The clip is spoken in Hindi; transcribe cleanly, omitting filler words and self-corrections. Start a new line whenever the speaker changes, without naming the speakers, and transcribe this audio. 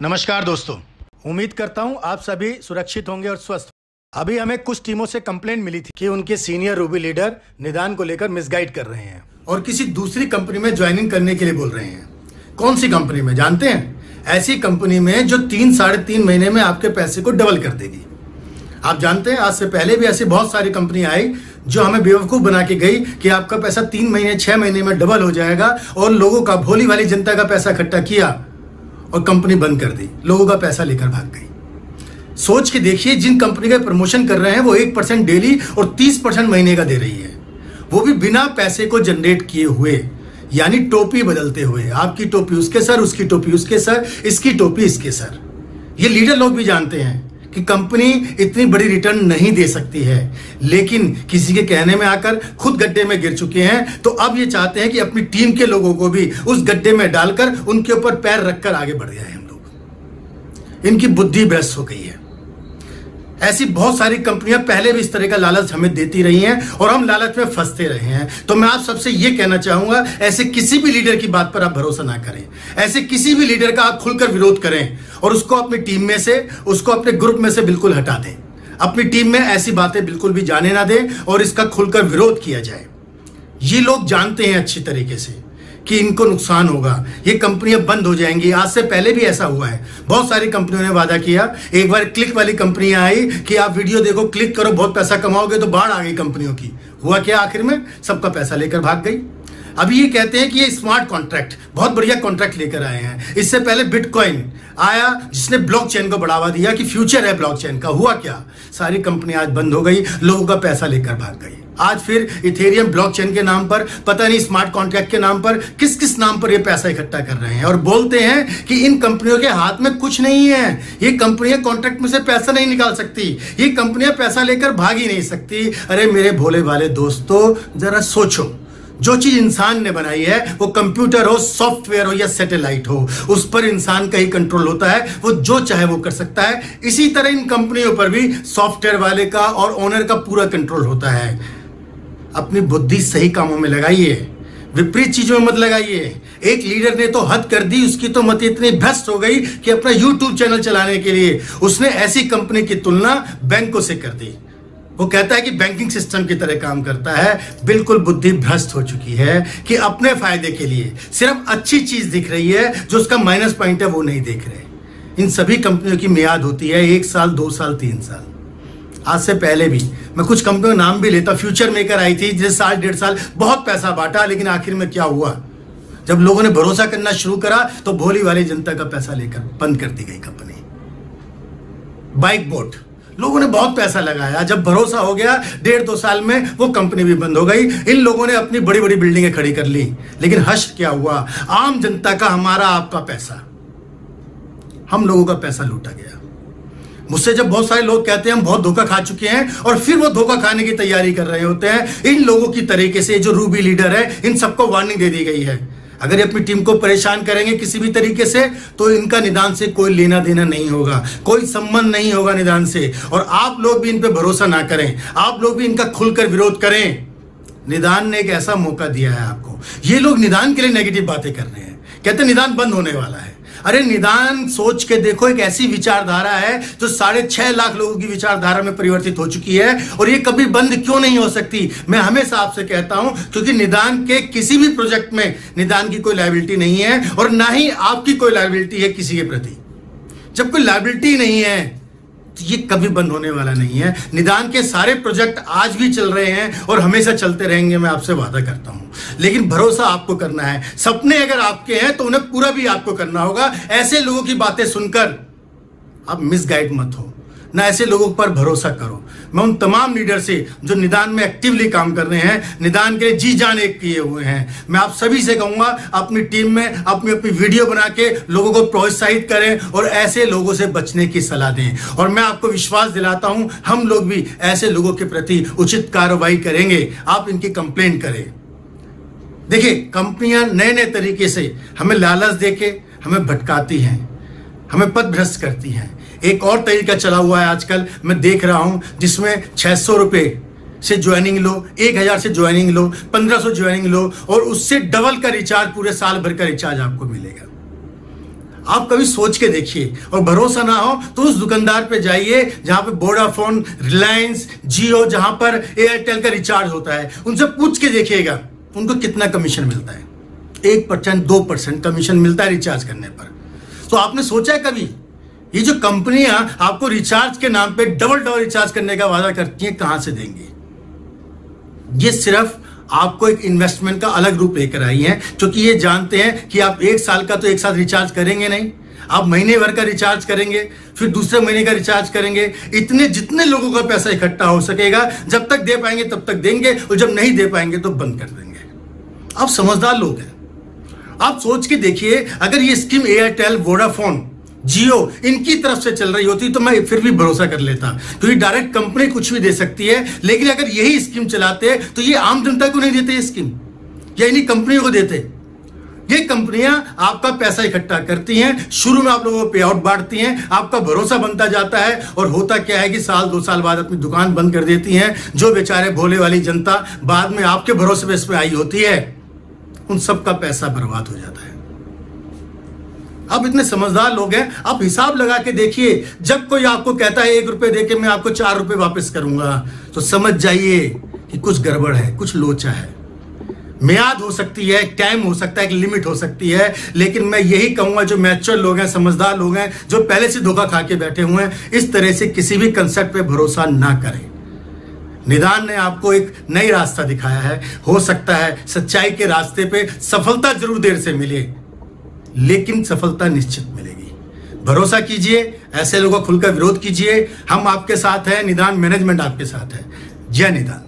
नमस्कार दोस्तों, उम्मीद करता हूं आप सभी सुरक्षित होंगे और स्वस्थ। अभी हमें कुछ टीमों से कंप्लेंट मिली थी कि उनके सीनियर रूबी लीडर निदान को लेकर मिसगाइड कर रहे हैं और किसी दूसरी कंपनी में ज्वाइनिंग करने के लिए बोल रहे हैं। कौन सी कंपनी में जानते हैं? ऐसी कंपनी में जो 3-3.5 महीने में आपके पैसे को डबल कर देगी। आप जानते हैं, आज से पहले भी ऐसी बहुत सारी कंपनी आई जो हमें बेवकूफ बना के गई कि आपका पैसा 3 महीने 6 महीने में डबल हो जाएगा, और लोगों का, भोली वाली जनता का पैसा इकट्ठा किया और कंपनी बंद कर दी, लोगों का पैसा लेकर भाग गई। सोच के देखिए, जिन कंपनी का प्रमोशन कर रहे हैं वो 1% डेली और 30% महीने का दे रही है, वो भी बिना पैसे को जनरेट किए हुए, यानी टोपी बदलते हुए। आपकी टोपी उसके सर, उसकी टोपी उसके सर, इसकी टोपी इसके सर। ये लीडर लोग भी जानते हैं कि कंपनी इतनी बड़ी रिटर्न नहीं दे सकती है, लेकिन किसी के कहने में आकर खुद गड्ढे में गिर चुके हैं, तो अब ये चाहते हैं कि अपनी टीम के लोगों को भी उस गड्ढे में डालकर उनके ऊपर पैर रखकर आगे बढ़ जाए हम लोग। इनकी बुद्धि भ्रष्ट हो गई है। ऐसी बहुत सारी कंपनियां पहले भी इस तरह का लालच हमें देती रही हैं और हम लालच में फंसते रहे हैं। तो मैं आप सबसे यह कहना चाहूंगा, ऐसे किसी भी लीडर की बात पर आप भरोसा ना करें। ऐसे किसी भी लीडर का आप खुलकर विरोध करें और उसको अपनी टीम में से, उसको अपने ग्रुप में से बिल्कुल हटा दें। अपनी टीम में ऐसी बातें बिल्कुल भी जाने ना दें और इसका खुलकर विरोध किया जाए। ये लोग जानते हैं अच्छी तरीके से कि इनको नुकसान होगा, ये कंपनियां बंद हो जाएंगी। आज से पहले भी ऐसा हुआ है। बहुत सारी कंपनियों ने वादा किया। एक बार क्लिक वाली कंपनियां आई कि आप वीडियो देखो, क्लिक करो, बहुत पैसा कमाओगे, तो बाढ़ आ गई कंपनियों की। हुआ क्या? आखिर में सबका पैसा लेकर भाग गई। अभी ये कहते हैं कि ये स्मार्ट कॉन्ट्रैक्ट, बहुत बढ़िया कॉन्ट्रैक्ट लेकर आए हैं। इससे पहले बिटकॉइन आया जिसने ब्लॉकचेन को बढ़ावा दिया कि फ्यूचर है ब्लॉकचेन का। हुआ क्या? सारी कंपनी आज बंद हो गई, लोगों का पैसा लेकर भाग गई। आज फिर इथेरियम ब्लॉकचेन के नाम पर, पता नहीं स्मार्ट कॉन्ट्रैक्ट के नाम पर, किस किस नाम पर ये पैसा इकट्ठा कर रहे हैं और बोलते हैं कि इन कंपनियों के हाथ में कुछ नहीं है। ये कंपनियां कॉन्ट्रैक्ट में से पैसा नहीं निकाल सकती, ये कंपनियां पैसा लेकर भाग ही नहीं सकती। अरे मेरे भोले वाले दोस्तों, जरा सोचो, जो चीज इंसान ने बनाई है, वो कंप्यूटर हो, सॉफ्टवेयर हो या सैटेलाइट हो, उस पर इंसान का ही कंट्रोल होता है। वो जो चाहे वो कर सकता है। इसी तरह इन कंपनियों पर भी सॉफ्टवेयर वाले का और ओनर का पूरा कंट्रोल होता है। अपनी बुद्धि सही कामों में लगाइए, विपरीत चीजों में मत लगाइए। एक लीडर ने तो हद कर दी, उसकी तो मति इतनी भ्रष्ट हो गई कि अपना YouTube चैनल चलाने के लिए उसने ऐसी कंपनी की तुलना बैंकों से कर दी। वो कहता है कि बैंकिंग सिस्टम की तरह काम करता है। बिल्कुल बुद्धि भ्रष्ट हो चुकी है कि अपने फायदे के लिए सिर्फ अच्छी चीज दिख रही है, जो उसका माइनस पॉइंट है वो नहीं देख रहे। इन सभी कंपनियों की मियाद होती है 1 साल, 2 साल, 3 साल। आज से पहले भी मैं कुछ कंपनियों का नाम भी लेता। फ्यूचर मेकर आई थी, जिस साल 1.5 साल बहुत पैसा बांटा, लेकिन आखिर में क्या हुआ? जब लोगों ने भरोसा करना शुरू करा तो भोली वाली जनता का पैसा लेकर बंद कर दी गई कंपनी। बाइक बोट, लोगों ने बहुत पैसा लगाया, जब भरोसा हो गया 1.5-2 साल में वो कंपनी भी बंद हो गई। इन लोगों ने अपनी बड़ी बड़ी बिल्डिंगें खड़ी कर ली, लेकिन हश्र क्या हुआ? आम जनता का, हमारा, आपका पैसा, हम लोगों का पैसा लूटा गया। मुझसे जब बहुत सारे लोग कहते हैं हम बहुत धोखा खा चुके हैं, और फिर वो धोखा खाने की तैयारी कर रहे होते हैं, इन लोगों की तरीके से जो रूबी लीडर है, इन सबको वार्निंग दे दी गई है। अगर ये अपनी टीम को परेशान करेंगे किसी भी तरीके से, तो इनका निदान से कोई लेना देना नहीं होगा, कोई संबंध नहीं होगा निदान से। और आप लोग भी इन पे भरोसा ना करें, आप लोग भी इनका खुलकर विरोध करें। निदान ने एक ऐसा मौका दिया है आपको। ये लोग निदान के लिए नेगेटिव बातें कर रहे हैं, कहते हैं निदान बंद होने वाला है। अरे निदान सोच के देखो, एक ऐसी विचारधारा है जो 6.5 लाख लोगों की विचारधारा में परिवर्तित हो चुकी है, और ये कभी बंद क्यों नहीं हो सकती? मैं हमेशा आपसे कहता हूं, क्योंकि निदान के किसी भी प्रोजेक्ट में निदान की कोई लायबिलिटी नहीं है, और ना ही आपकी कोई लायबिलिटी है किसी के प्रति। जब कोई लायबिलिटी नहीं है तो ये कभी बंद होने वाला नहीं है। निदान के सारे प्रोजेक्ट आज भी चल रहे हैं और हमेशा चलते रहेंगे, मैं आपसे वादा करता हूं। लेकिन भरोसा आपको करना है। सपने अगर आपके हैं तो उन्हें पूरा भी आपको करना होगा। ऐसे लोगों की बातें सुनकर आप मिसगाइड मत हो, ना ऐसे लोगों पर भरोसा करो। मैं उन तमाम लीडर से जो निदान में एक्टिवली काम कर रहे हैं, निदान के लिए जी जान एक किए हुए हैं, मैं आप सभी से कहूंगा अपनी टीम में अपनी वीडियो बना के लोगों को प्रोत्साहित करें और ऐसे लोगों से बचने की सलाह दें। और मैं आपको विश्वास दिलाता हूं, हम लोग भी ऐसे लोगों के प्रति उचित कार्रवाई करेंगे। आप इनकी कंप्लेंट करें। देखिए, कंपनियां नए नए तरीके से हमें लालच देके हमें भटकाती हैं, हमें पथभ्रष्ट करती हैं। एक और तरीका चला हुआ है आजकल, मैं देख रहा हूं, जिसमें 600 रुपये से ज्वाइनिंग लो, 1000 से ज्वाइनिंग लो, 1500 ज्वाइनिंग लो, और उससे डबल का रिचार्ज, पूरे साल भर का रिचार्ज आपको मिलेगा। आप कभी सोच के देखिए, और भरोसा ना हो तो उस दुकानदार पे जाइए जहां पे वोडाफोन, रिलायंस, जियो, जहां पर एयरटेल का रिचार्ज होता है, उनसे पूछ के देखिएगा उनको कितना कमीशन मिलता है। 1%, 2% कमीशन मिलता है रिचार्ज करने पर। तो आपने सोचा है कभी ये जो कंपनियां आपको रिचार्ज के नाम पे डबल रिचार्ज करने का वादा करती हैं, कहां से देंगे? ये सिर्फ आपको एक इन्वेस्टमेंट का अलग रूप लेकर आई हैं, क्योंकि ये जानते हैं कि आप 1 साल का तो एक साथ रिचार्ज करेंगे नहीं, आप महीने भर का रिचार्ज करेंगे, फिर दूसरे महीने का रिचार्ज करेंगे। इतने जितने लोगों का पैसा इकट्ठा हो सकेगा, जब तक दे पाएंगे तब तक देंगे, और जब नहीं दे पाएंगे तो बंद कर देंगे। आप समझदार लोग हैं, आप सोच के देखिए, अगर ये स्कीम एयरटेल, वोडाफोन, जियो इनकी तरफ से चल रही होती तो मैं फिर भी भरोसा कर लेता, क्योंकि डायरेक्ट कंपनी कुछ भी दे सकती है। लेकिन अगर यही स्कीम चलाते तो ये आम जनता को नहीं देते ये स्कीम, या इन्हीं कंपनियों को देते। ये कंपनियां आपका पैसा इकट्ठा करती हैं, शुरू में आप लोगों को पे आउट बांटती हैं, आपका भरोसा बनता जाता है, और होता क्या है कि साल 2 साल बाद अपनी दुकान बंद कर देती हैं। जो बेचारे भोले वाली जनता बाद में आपके भरोसे पे इसमें आई होती है, उन सबका पैसा बर्बाद हो जाता है। आप इतने समझदार लोग हैं, आप हिसाब लगा के देखिए, जब कोई आपको कहता है 1 रुपए देके मैं आपको 4 रुपए वापस करूंगा, तो समझ जाइए कि कुछ गड़बड़ है, कुछ लोचा है। मियाद हो सकती है, टाइम हो सकता है, एक लिमिट हो सकती है, लेकिन मैं यही कहूंगा जो मैच्योर लोग हैं, समझदार लोग हैं, जो पहले से धोखा खा के बैठे हुए हैं, इस तरह से किसी भी कंसेप्ट पे भरोसा ना करें। निदान ने आपको एक नई रास्ता दिखाया है, हो सकता है सच्चाई के रास्ते पे सफलता जरूर देर से मिले, लेकिन सफलता निश्चित मिलेगी। भरोसा कीजिए, ऐसे लोगों का खुलकर विरोध कीजिए। हम आपके साथ हैं, निदान मैनेजमेंट आपके साथ है। जय निदान।